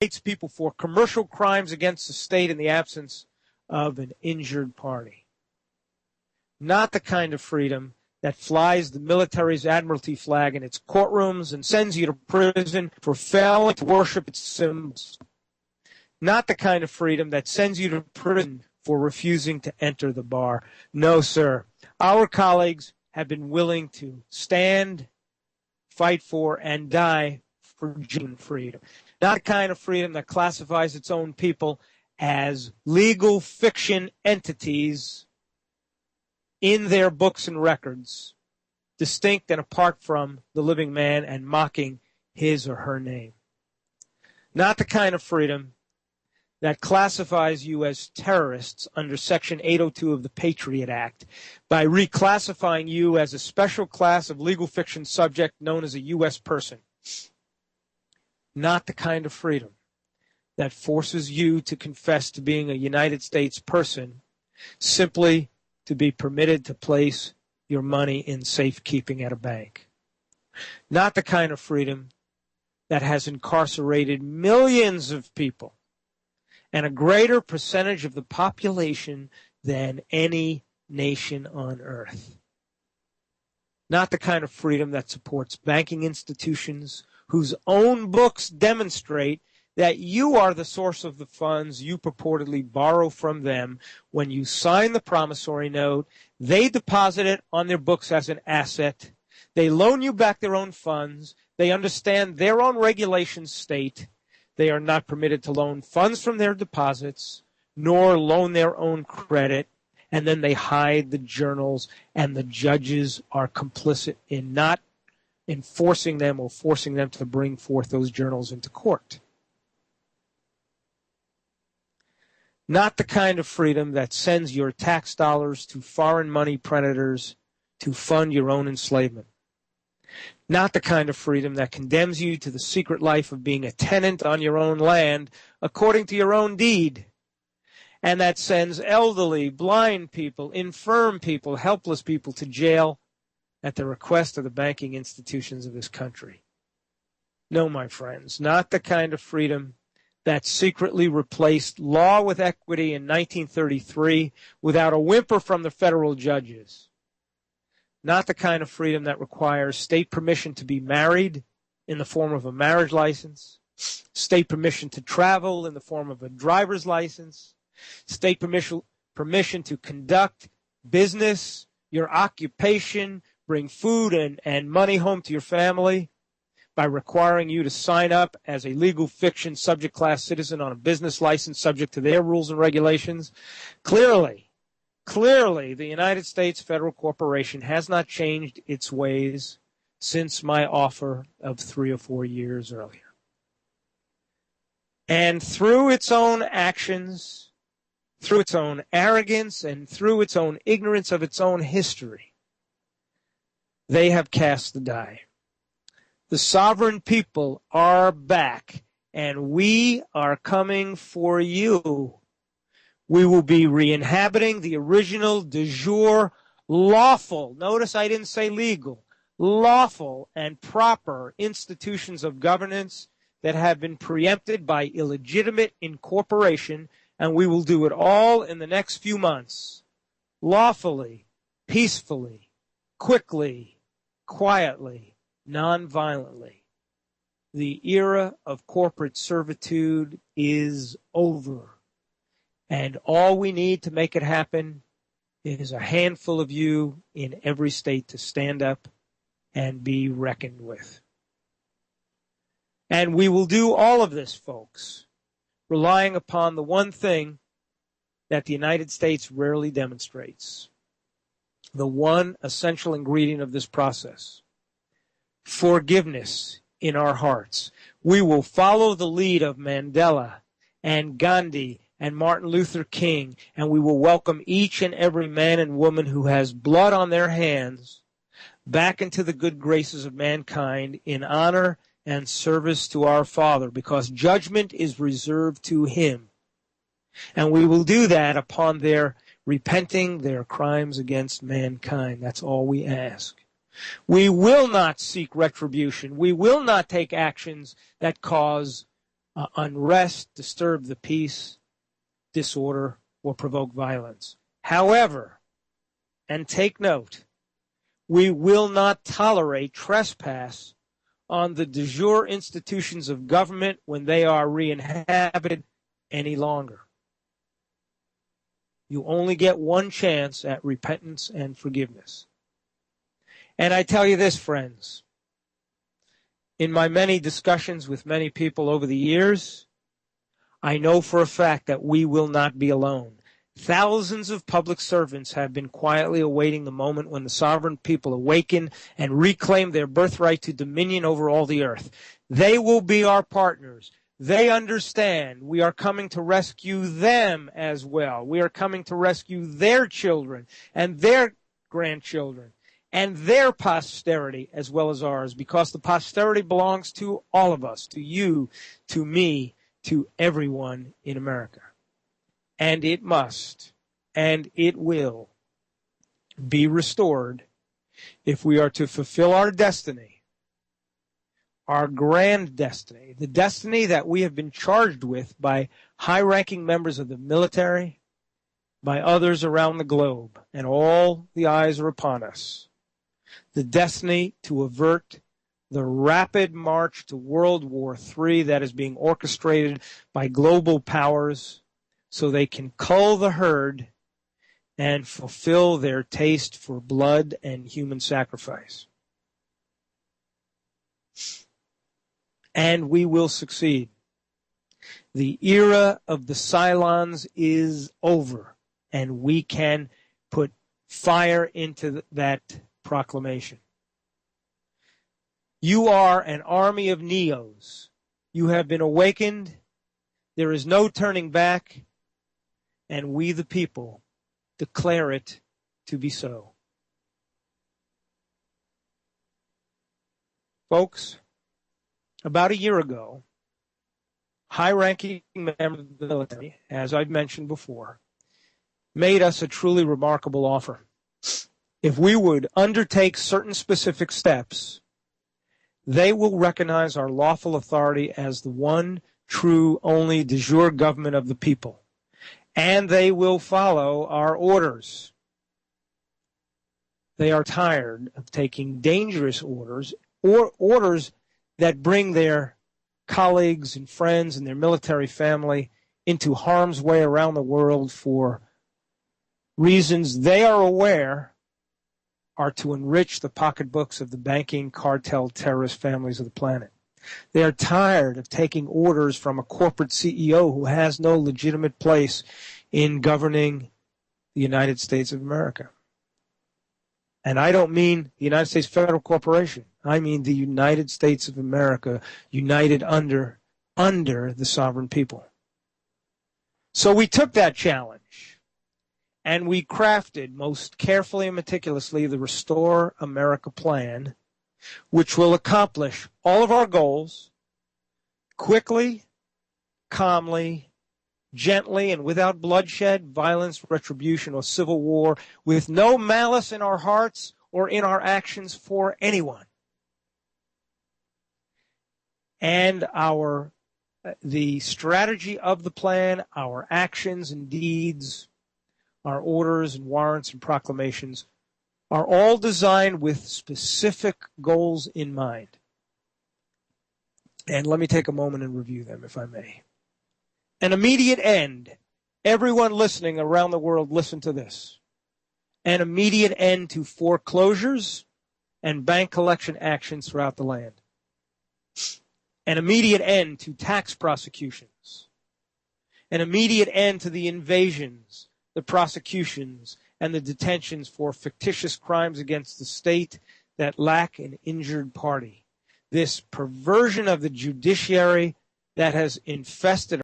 people for commercial crimes against the state in the absence of an injured party. Not the kind of freedom that flies the military's admiralty flag in its courtrooms and sends you to prison for failing to worship its symbols. Not the kind of freedom that sends you to prison for refusing to enter the bar. No, sir. Our colleagues have been willing to stand, fight for, and die for genuine freedom. Not the kind of freedom that classifies its own people as legal fiction entities in their books and records, distinct and apart from the living man and mocking his or her name. Not the kind of freedom that classifies you as terrorists under Section 802 of the Patriot Act by reclassifying you as a special class of legal fiction subject known as a U.S. person. Not the kind of freedom that forces you to confess to being a United States person simply to be permitted to place your money in safekeeping at a bank. Not the kind of freedom that has incarcerated millions of people and a greater percentage of the population than any nation on earth. Not the kind of freedom that supports banking institutions whose own books demonstrate that you are the source of the funds you purportedly borrow from them. When you sign the promissory note, they deposit it on their books as an asset. They loan you back their own funds. They understand their own regulations state they are not permitted to loan funds from their deposits, nor loan their own credit. And then they hide the journals, and the judges are complicit in not enforcing them or forcing them to bring forth those journals into court. Not the kind of freedom that sends your tax dollars to foreign money predators to fund your own enslavement. Not the kind of freedom that condemns you to the secret life of being a tenant on your own land according to your own deed, and that sends elderly, blind people, infirm people, helpless people to jail at the request of the banking institutions of this country. No, my friends, not the kind of freedom that secretly replaced law with equity in 1933 without a whimper from the federal judges. Not the kind of freedom that requires state permission to be married in the form of a marriage license, state permission to travel in the form of a driver's license, state permission to conduct business, your occupation, bring food and money home to your family by requiring you to sign up as a legal fiction subject class citizen on a business license subject to their rules and regulations. Clearly, the United States federal corporation has not changed its ways since my offer of 3 or 4 years earlier. And through its own actions, through its own arrogance, and through its own ignorance of its own history, they have cast the die. The sovereign people are back, and we are coming for you. We will be reinhabiting the original de jure lawful, notice I didn't say legal, lawful and proper institutions of governance that have been preempted by illegitimate incorporation, and we will do it all in the next few months, lawfully, peacefully, quickly, quietly, non-violently. The era of corporate servitude is over. And all we need to make it happen is a handful of you in every state to stand up and be reckoned with. And we will do all of this, folks, relying upon the one thing that the United States rarely demonstrates, the one essential ingredient of this process: forgiveness in our hearts. We will follow the lead of Mandela and Gandhi and Martin Luther King, and we will welcome each and every man and woman who has blood on their hands back into the good graces of mankind in honor and service to our Father, because judgment is reserved to Him. And we will do that upon their repenting their crimes against mankind. That's all we ask. We will not seek retribution. We will not take actions that cause unrest, disturb the peace, disorder, or provoke violence. However, and take note, we will not tolerate trespass on the de jure institutions of government when they are reinhabited any longer. You only get one chance at repentance and forgiveness. And I tell you this, friends, in my many discussions with many people over the years, I know for a fact that we will not be alone. Thousands of public servants have been quietly awaiting the moment when the sovereign people awaken and reclaim their birthright to dominion over all the earth. They will be our partners. They understand we are coming to rescue them as well. We are coming to rescue their children and their grandchildren and their posterity as well as ours, because the posterity belongs to all of us, to you, to me, to everyone in America. And it must, and it will, be restored if we are to fulfill our destiny, our grand destiny, the destiny that we have been charged with by high-ranking members of the military, by others around the globe, and all the eyes are upon us. The destiny to avert the rapid march to World War III that is being orchestrated by global powers, so they can cull the herd and fulfill their taste for blood and human sacrifice. And we will succeed. The era of the Cylons is over, and we can put fire into that proclamation. You are an army of Neos. You have been awakened. There is no turning back. And we, the people, declare it to be so. Folks, about a year ago, high-ranking members of the military, as I've mentioned before, made us a truly remarkable offer. If we would undertake certain specific steps, they will recognize our lawful authority as the one, true, only de jure government of the people. And they will follow our orders. They are tired of taking dangerous orders, or orders that bring their colleagues and friends and their military family into harm's way around the world for reasons they are aware are to enrich the pocketbooks of the banking, cartel, terrorist families of the planet. They are tired of taking orders from a corporate CEO who has no legitimate place in governing the United States of America. And I don't mean the United States Federal Corporation. I mean the United States of America, united under the sovereign people. So we took that challenge, and we crafted most carefully and meticulously the Restore America plan, which will accomplish all of our goals quickly, calmly, gently, and without bloodshed, violence, retribution, or civil war, with no malice in our hearts or in our actions for anyone. And the strategy of the plan, our actions and deeds, our orders and warrants and proclamations are all designed with specific goals in mind. And let me take a moment and review them, if I may. An immediate end. Everyone listening around the world, listen to this. An immediate end to foreclosures and bank collection actions throughout the land. An immediate end to tax prosecutions. An immediate end to the invasions, the prosecutions, and the detentions for fictitious crimes against the state that lack an injured party. This perversion of the judiciary that has infested